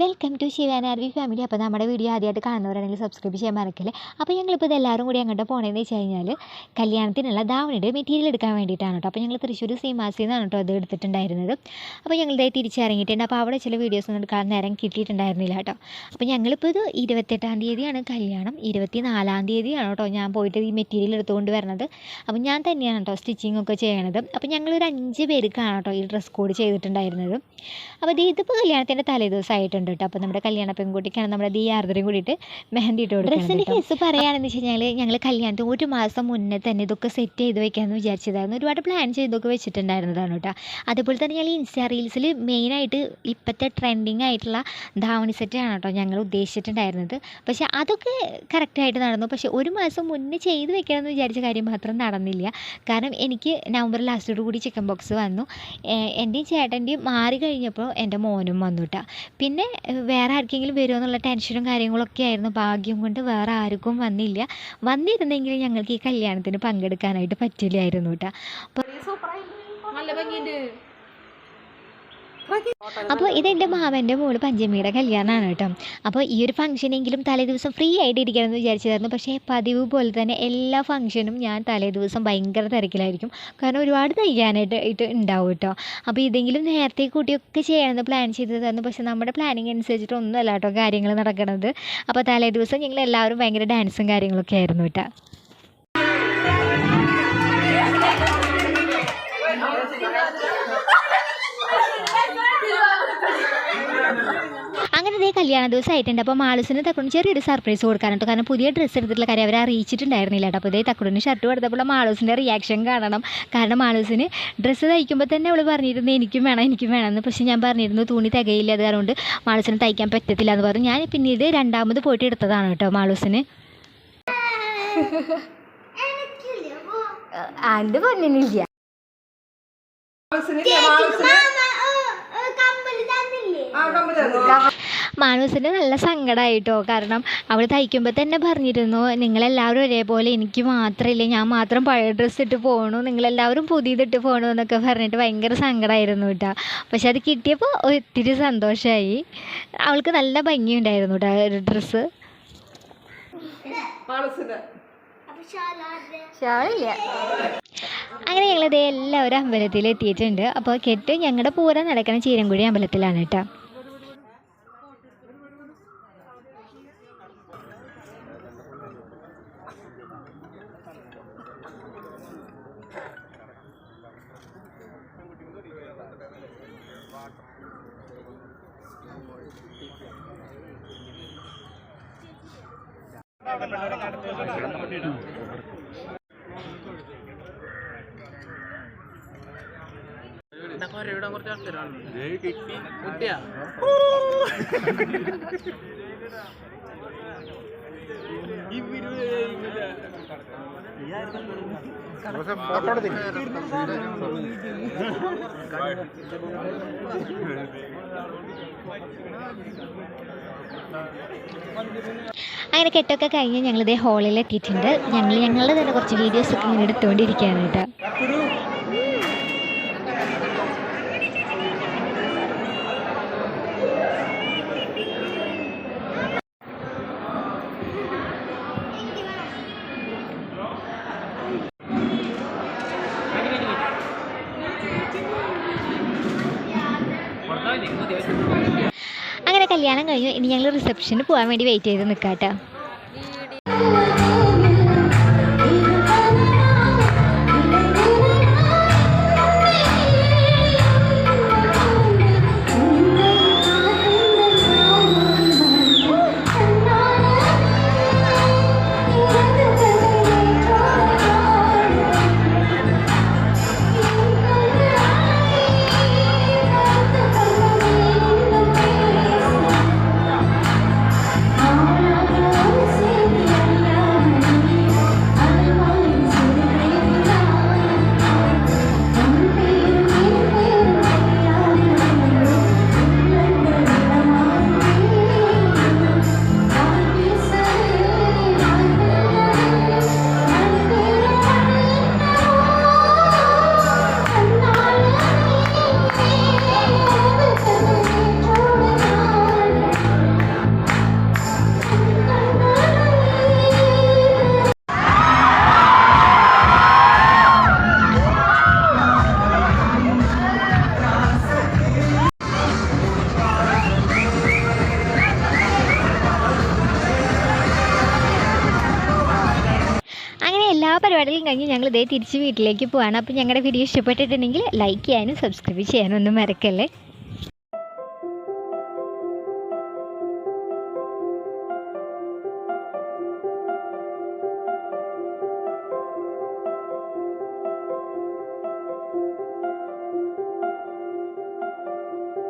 Welcome to ശിവാനാർവി family. അപ്പോൾ നമ്മുടെ video ആദ്യമായിട്ട് കാണുന്നവരാണെങ്കിൽ സബ്സ്ക്രൈബ് ചെയ്യാൻ മറക്കല്ലേ. അപ്പോൾ ഞങ്ങളിപ്പോൾ ഇതെല്ലാവരും കൂടി അങ്ങോട്ട് പോകണമെന്ന് വെച്ച് കഴിഞ്ഞാൽ കല്യാണത്തിനുള്ള ധാവണിയുടെ മെറ്റീരിയൽ എടുക്കാൻ വേണ്ടിയിട്ടാണ് കേട്ടോ. അപ്പോൾ ഞങ്ങൾ തൃശ്ശൂർ സീമാസിൽ നിന്നാണ് കേട്ടോ അത് എടുത്തിട്ടുണ്ടായിരുന്നത്. അപ്പോൾ ഞങ്ങളിതായി തിരിച്ചിറങ്ങിയിട്ടുണ്ട്. അപ്പോൾ അവിടെ ചില വീഡിയോസ് ഒന്നും എടുക്കാൻ നേരം കിട്ടിയിട്ടുണ്ടായിരുന്നില്ല കേട്ടോ. അപ്പോൾ ഞങ്ങളിപ്പോൾ ഇത് 28-ാം തീയതിയാണ് കല്യാണം, 24-ാം തീയതിയാണ് കേട്ടോ ഞാൻ പോയിട്ട് ഈ മെറ്റീരിയൽ എടുത്തുകൊണ്ട് വരുന്നത്. അപ്പോൾ ഞാൻ തന്നെയാണ് കേട്ടോ സ്റ്റിച്ചിങ് ഒക്കെ ചെയ്യണത്. അപ്പോൾ ഞങ്ങളൊരു 5 പേർക്കാണ് കേട്ടോ ഈ ഡ്രസ് കോഡ് ചെയ്തിട്ടുണ്ടായിരുന്നത്. അപ്പോൾ ഇതിപ്പോൾ കല്യാണത്തിൻ്റെ തലേദിവസമായിട്ടുണ്ട് കേട്ടോ. അപ്പോൾ നമ്മുടെ കല്യാണ പെൺകുട്ടിക്കാണ് നമ്മുടെ ദിയാർദ്രയും കൂടിയിട്ട് മെഹന്തി ഇട്ട് കൊടുക്കുന്നത്. ഡ്രസ്സിൻ്റെ കേസ് പറയുകയാണെന്ന് വെച്ച് കഴിഞ്ഞാൽ ഞങ്ങൾ കല്യാണത്തിന് 1 മാസം മുന്നേ തന്നെ ഇതൊക്കെ സെറ്റ് ചെയ്ത് വെക്കാമെന്ന് വിചാരിച്ചതായിരുന്നു. ഒരുപാട് പ്ലാൻ ചെയ്തൊക്കെ വെച്ചിട്ടുണ്ടായിരുന്നതാണ് കേട്ടോ. അതുപോലെ തന്നെ ഞങ്ങൾ ഇൻസ്റ്റാ റീൽസിൽ മെയിനായിട്ട് ഇപ്പോഴത്തെ ട്രെൻഡിങ് ആയിട്ടുള്ള ധാവണി സെറ്റാണ് കേട്ടോ ഞങ്ങൾ ഉദ്ദേശിച്ചിട്ടുണ്ടായിരുന്നത്. പക്ഷേ അതൊക്കെ കറക്റ്റായിട്ട് നടന്നു. പക്ഷേ 1 മാസം മുന്നേ ചെയ്ത് വെക്കണമെന്ന് വിചാരിച്ച കാര്യം മാത്രം നടന്നില്ല. കാരണം എനിക്ക് നവംബർ ലാസ്റ്റോട് കൂടി ചിക്കൻ ബോക്സ് വന്നു. എൻ്റെയും ചേട്ടൻ്റെയും മാറി കഴിഞ്ഞപ്പോൾ എൻ്റെ മോനും വന്നു കേട്ടോ. പിന്നെ വേറെ ആർക്കെങ്കിലും വരുമോ എന്നുള്ള ടെൻഷനും കാര്യങ്ങളൊക്കെ ആയിരുന്നു. ഭാഗ്യം കൊണ്ട് വേറെ ആർക്കും വന്നില്ല. വന്നിരുന്നെങ്കിൽ ഞങ്ങൾക്ക് ഈ കല്യാണത്തിന് പങ്കെടുക്കാനായിട്ട് പറ്റില്ലായിരുന്നു കേട്ടോ. അപ്പോൾ ഇതെൻ്റെ മാമൻ്റെ മോള് പഞ്ചമിയുടെ കല്യാണമാണ് കേട്ടോ. അപ്പോൾ ഈ ഒരു ഫംഗ്ഷനെങ്കിലും തലേദിവസം ഫ്രീ ആയിട്ട് ഇരിക്കണമെന്ന് വിചാരിച്ചതായിരുന്നു. പക്ഷേ പതിവ് പോലെ തന്നെ എല്ലാ ഫംഗ്ഷനും ഞാൻ തലേദിവസം ഭയങ്കര തിരക്കിലായിരിക്കും. കാരണം ഒരുപാട് തയ്യാനായിട്ട് ഉണ്ടാവും കേട്ടോ. അപ്പോൾ ഇതെങ്കിലും നേരത്തെ കൂട്ടിയൊക്കെ ചെയ്യണമെന്ന് പ്ലാൻ ചെയ്തതായിരുന്നു. പക്ഷേ നമ്മുടെ പ്ലാനിങ് അനുസരിച്ചിട്ടൊന്നും അല്ല കേട്ടോ കാര്യങ്ങൾ നടക്കുന്നത്. അപ്പോൾ തലേദിവസം ഞങ്ങൾ എല്ലാവരും ഭയങ്കര ഡാൻസും കാര്യങ്ങളൊക്കെ ആയിരുന്നു കേട്ടോ. അങ്ങനെ ഇതേ കല്യാണ ദിവസം ആയിട്ടുണ്ട്. അപ്പോൾ മാളൂസിന് തക്കുടിന് ചെറിയൊരു സർപ്രൈസ് കൊടുക്കാനുണ്ട്. കാരണം പുതിയ ഡ്രസ്സ് എടുത്തിട്ടുള്ള കാര്യം അവരെ അറിയിച്ചിട്ടുണ്ടായിരുന്നില്ല കേട്ടോ. അപ്പോൾ ഇതേ തക്കുടിന് ഷർട്ട് കൊടുത്തപ്പോൾ മാളൂസിൻ്റെ റിയാക്ഷൻ കാണണം. കാരണം മാളൂസിന് ഡ്രസ്സ് തയ്ക്കുമ്പോൾ തന്നെ അവൾ പറഞ്ഞിരുന്നു എനിക്കും വേണം എന്ന്. പക്ഷേ ഞാൻ പറഞ്ഞിരുന്നു തുണി തികയില്ല, അത് കാരണം മാളൂസിന് തയ്ക്കാൻ പറ്റത്തില്ല എന്ന് പറഞ്ഞു. ഞാൻ പിന്നീട് 2ാമത് പോയിട്ട് എടുത്തതാണ് കേട്ടോ മാളൂസിന്. അത് പൊന്നിനില്ല, മാനൂസിന് നല്ല സങ്കടമായിട്ടോ. കാരണം അവൾ തയ്ക്കുമ്പോൾ തന്നെ പറഞ്ഞിരുന്നു നിങ്ങളെല്ലാവരും ഒരേപോലെ, എനിക്ക് മാത്രമില്ല, ഞാൻ മാത്രം പഴയ ഡ്രസ്സ് ഇട്ട് പോകണു, നിങ്ങളെല്ലാവരും പുതിയതിട്ട് പോകണു എന്നൊക്കെ പറഞ്ഞിട്ട് ഭയങ്കര സങ്കടമായിരുന്നു കേട്ടോ. പക്ഷെ അത് കിട്ടിയപ്പോൾ ഒത്തിരി സന്തോഷമായി. അവൾക്ക് നല്ല ഭംഗിയുണ്ടായിരുന്നു കേട്ടോ ഒരു ഡ്രസ്സ്. അങ്ങനെ ഞങ്ങളിത് എല്ലാവരും അമ്പലത്തിൽ എത്തിയിട്ടുണ്ട്. അപ്പോൾ കെട്ട് ഞങ്ങളുടെ പൂരം നടക്കുന്ന ചീരൻകുഴി അമ്പലത്തിലാണ് കേട്ടോ. അങ്ങനെ കെട്ടൊക്കെ കഴിഞ്ഞ് ഞങ്ങളിതേ ഹോളിൽ എത്തിയിട്ടുണ്ട്. ഞങ്ങളുടെ തന്നെ കുറച്ച് വീഡിയോസൊക്കെ ഇങ്ങനെ എടുത്തുകൊണ്ടിരിക്കുകയാണ് കേട്ടോ. അങ്ങനെ കല്യാണം കഴിഞ്ഞു. ഇനി ഞങ്ങൾ റിസപ്ഷന് പോകാൻ വേണ്ടി വെയിറ്റ് ചെയ്ത് നിൽക്കാം കേട്ടോ. അങ്ങനെ എല്ലാ പരിപാടികളും കഴിഞ്ഞ് ഞങ്ങൾ ഇതേ തിരിച്ച് വീട്ടിലേക്ക് പോവാണ്. അപ്പോൾ ഞങ്ങളുടെ വീഡിയോ ഇഷ്ടപ്പെട്ടിട്ടുണ്ടെങ്കിൽ ലൈക്ക് ചെയ്യാനും സബ്സ്ക്രൈബ് ചെയ്യാനും ഒന്നും മറക്കല്ലേ.